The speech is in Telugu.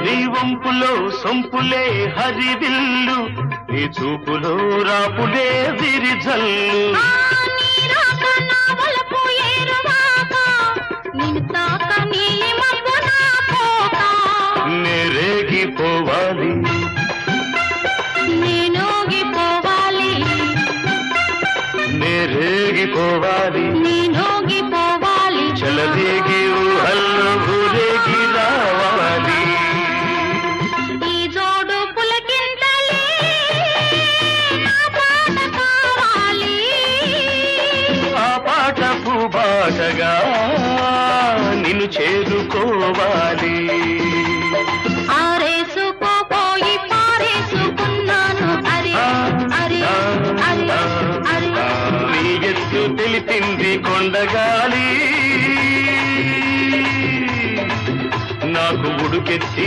నీ వంపులో సొంపులే హరివిల్లు, నీ చూపులో రాపులే విరిజల్లు. నేరేగిపోవాలి, నేరేగిపోవాలి, చలదేగి ఊహల్లో ఊరేగి రావాలి. ఈ జోడు పులకింతలే నా పాట కావాలి. ఆ పాట పూబాటగా నిన్ను చేరుకోవాలి. ఆరేసుకోపోయి పారేసుకున్నాను. అరే అరే అరే అరే, నీ ఎత్తు తెలిపింది కొండగాలి, నాకు ఉడుకెత్తి